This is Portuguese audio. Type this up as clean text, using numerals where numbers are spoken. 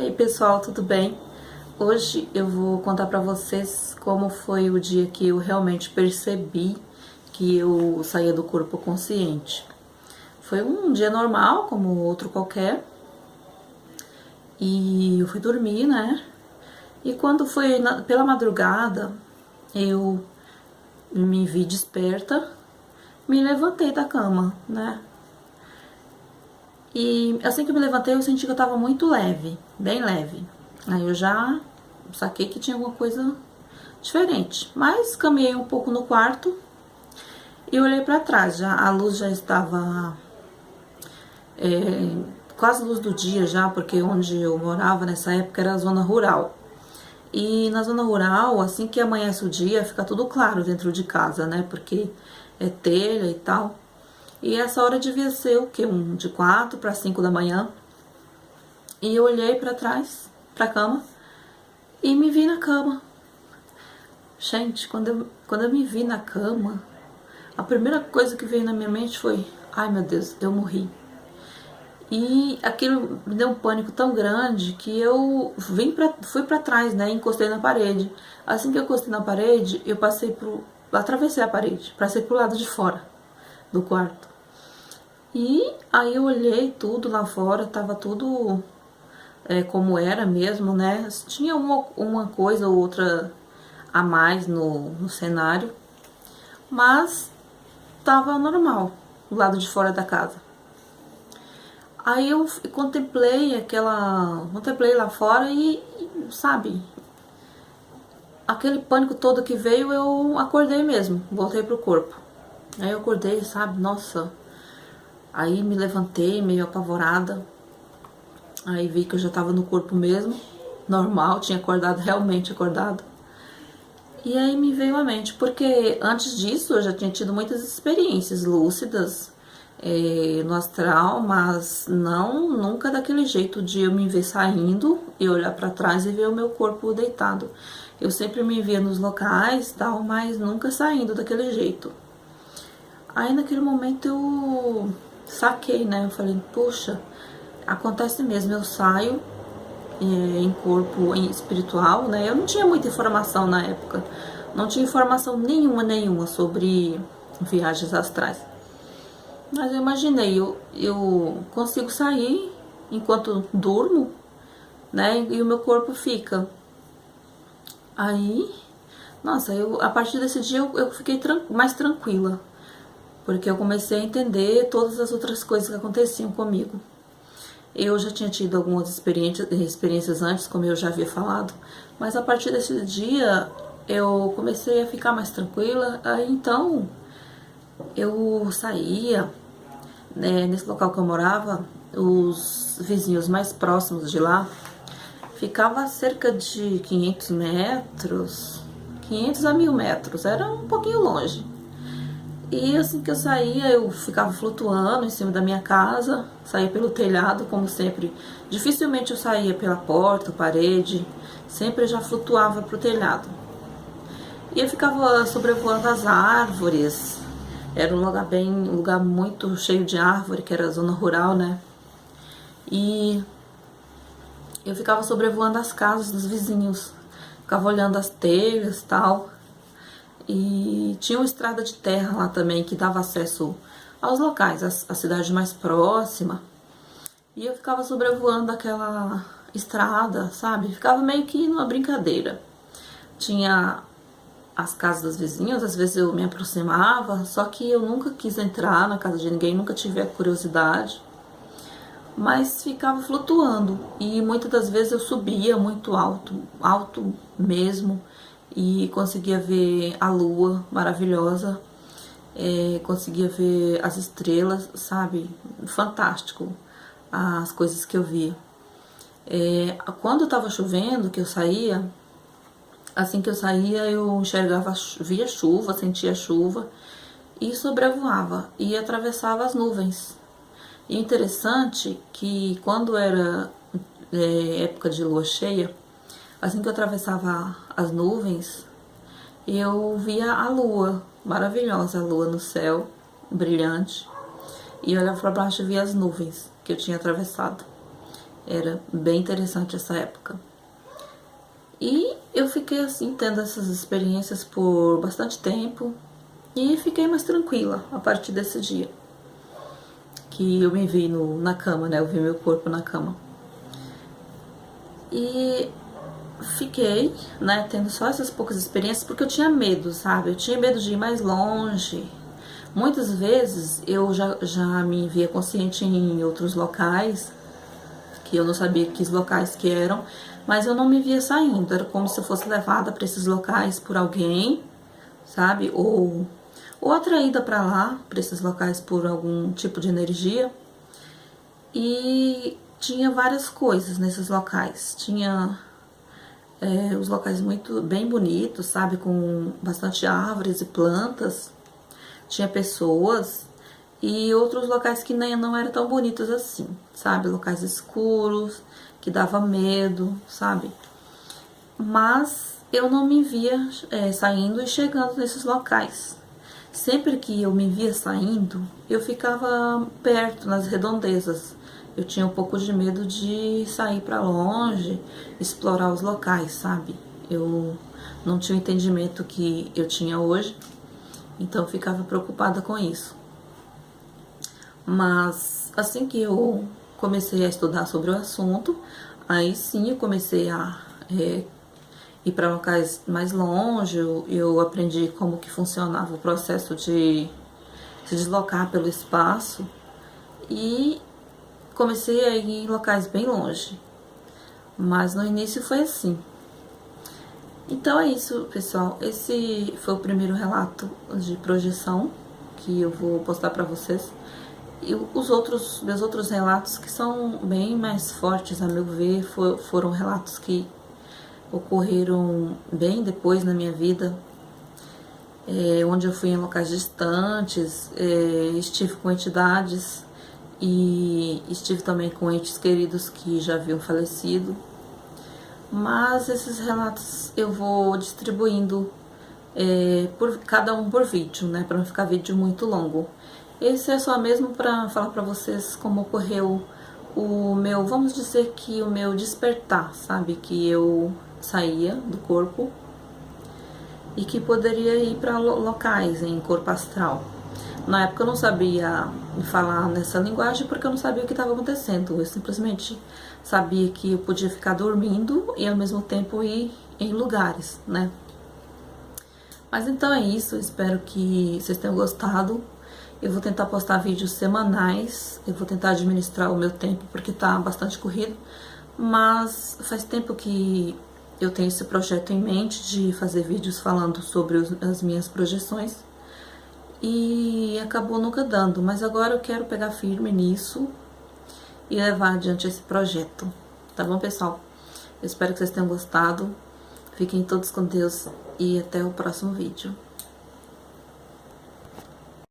aí pessoal, tudo bem? Hoje eu vou contar pra vocês como foi o dia que eu realmente percebi que eu saía do corpo consciente. Foi um dia normal, como outro qualquer, e eu fui dormir, né? E quando foi pela madrugada, eu me vi desperta, me levantei da cama, né? E assim que eu me levantei, eu senti que eu tava muito leve, bem leve. Aí eu já saquei que tinha alguma coisa diferente. Mas caminhei um pouco no quarto e olhei pra trás. A luz já estava quase luz do dia já, porque onde eu morava nessa época era a zona rural. E na zona rural, assim que amanhece o dia, fica tudo claro dentro de casa, né? Porque é telha e tal. E essa hora devia ser o quê? De 4 para 5 da manhã. E eu olhei pra trás, pra cama, e me vi na cama. Gente, quando eu me vi na cama, a primeira coisa que veio na minha mente foi: ai meu Deus, eu morri. E aquilo me deu um pânico tão grande que eu fui pra trás, né? Encostei na parede. Assim que eu encostei na parede, eu atravessei a parede, passei pro lado de fora do quarto. E aí eu olhei tudo lá fora, tava tudo como era mesmo, né? Tinha uma coisa ou outra a mais no cenário, mas tava normal, do lado de fora da casa. Aí eu contemplei lá fora sabe, aquele pânico todo que veio, eu acordei mesmo, voltei pro corpo. Aí eu acordei, sabe, nossa, aí me levantei meio apavorada, aí vi que eu já tava no corpo mesmo, normal, tinha acordado, realmente acordado. E aí me veio à mente, porque antes disso eu já tinha tido muitas experiências lúcidas no astral, mas nunca daquele jeito de eu me ver saindo e olhar para trás e ver o meu corpo deitado. Eu sempre me via nos locais tal, mas nunca saindo daquele jeito. Aí naquele momento eu saquei, né? Eu falei, poxa, acontece mesmo, eu saio em corpo espiritual, né? Eu não tinha muita informação na época, não tinha informação nenhuma sobre viagens astrais. Mas eu imaginei, eu consigo sair enquanto durmo, né? E o meu corpo fica. Aí, nossa, a partir desse dia eu fiquei mais tranquila, porque eu comecei a entender todas as outras coisas que aconteciam comigo. Eu já tinha tido algumas experiências antes, como eu já havia falado, mas a partir desse dia eu comecei a ficar mais tranquila. Aí então eu saía, né, nesse local que eu morava, os vizinhos mais próximos de lá ficava a cerca de 500 metros, 500 a 1000 metros, era um pouquinho longe. E assim que eu saía, eu ficava flutuando em cima da minha casa, saía pelo telhado, como sempre. Dificilmente eu saía pela porta, parede, sempre eu já flutuava pro telhado. E eu ficava sobrevoando as árvores. Era um lugar muito cheio de árvore, que era a zona rural, né? E eu ficava sobrevoando as casas dos vizinhos, ficava olhando as telhas e tal. E tinha uma estrada de terra lá também que dava acesso aos locais, a cidade mais próxima. E eu ficava sobrevoando aquela estrada, sabe? Ficava meio que numa brincadeira. Tinha as casas dos vizinhos, às vezes eu me aproximava, só que eu nunca quis entrar na casa de ninguém, nunca tive a curiosidade. Mas ficava flutuando e muitas das vezes eu subia muito alto, alto mesmo, e conseguia ver a lua maravilhosa, conseguia ver as estrelas, sabe? Fantástico as coisas que eu via. Quando estava chovendo, que eu saía, assim que eu saía eu enxergava, via chuva, sentia chuva e sobrevoava e atravessava as nuvens. E interessante que quando era época de lua cheia, assim que eu atravessava as nuvens, eu via a lua, maravilhosa, a lua no céu, brilhante. E olhava para baixo e via as nuvens que eu tinha atravessado. Era bem interessante essa época. E eu fiquei assim, tendo essas experiências por bastante tempo. E fiquei mais tranquila a partir desse dia. Que eu me vi na cama, né? Eu vi meu corpo na cama. E fiquei, né, tendo só essas poucas experiências, porque eu tinha medo, sabe? Eu tinha medo de ir mais longe. Muitas vezes eu já me via consciente em outros locais, que eu não sabia que locais que eram, mas eu não me via saindo. Era como se eu fosse levada para esses locais por alguém, sabe? Ou atraída para lá, para esses locais por algum tipo de energia. E tinha várias coisas nesses locais. Tinha os locais muito bem bonitos, sabe? Com bastante árvores e plantas. Tinha pessoas e outros locais que nem não eram tão bonitos assim, sabe? Locais escuros, que dava medo, sabe? Mas eu não me via saindo e chegando nesses locais. Sempre que eu me via saindo, eu ficava perto, nas redondezas. Eu tinha um pouco de medo de sair para longe, explorar os locais, sabe? Eu não tinha o entendimento que eu tinha hoje, então eu ficava preocupada com isso. Mas assim que eu comecei a estudar sobre o assunto, aí sim eu comecei a ir para locais mais longe. Eu aprendi como que funcionava o processo de se deslocar pelo espaço e comecei a ir em locais bem longe. Mas no início foi assim. Então é isso, pessoal. Esse foi o primeiro relato de projeção que eu vou postar para vocês. E meus outros relatos, que são bem mais fortes, a meu ver, foram relatos que ocorreram bem depois na minha vida, onde eu fui em locais distantes, estive com entidades e estive também com entes queridos que já haviam falecido. Mas esses relatos eu vou distribuindo por cada um por vídeo, né, para não ficar vídeo muito longo. Esse é só mesmo para falar para vocês como ocorreu o meu, vamos dizer que o meu despertar, sabe? Que eu saía do corpo e que poderia ir para locais em corpo astral. Na época eu não sabia falar nessa linguagem porque eu não sabia o que estava acontecendo. Eu simplesmente sabia que eu podia ficar dormindo e ao mesmo tempo ir em lugares, né? Mas então é isso, eu espero que vocês tenham gostado. Eu vou tentar postar vídeos semanais, eu vou tentar administrar o meu tempo porque tá bastante corrido, mas faz tempo que eu tenho esse projeto em mente de fazer vídeos falando sobre as minhas projeções e acabou nunca dando, mas agora eu quero pegar firme nisso e levar adiante esse projeto. Tá bom, pessoal? Eu espero que vocês tenham gostado. Fiquem todos com Deus e até o próximo vídeo.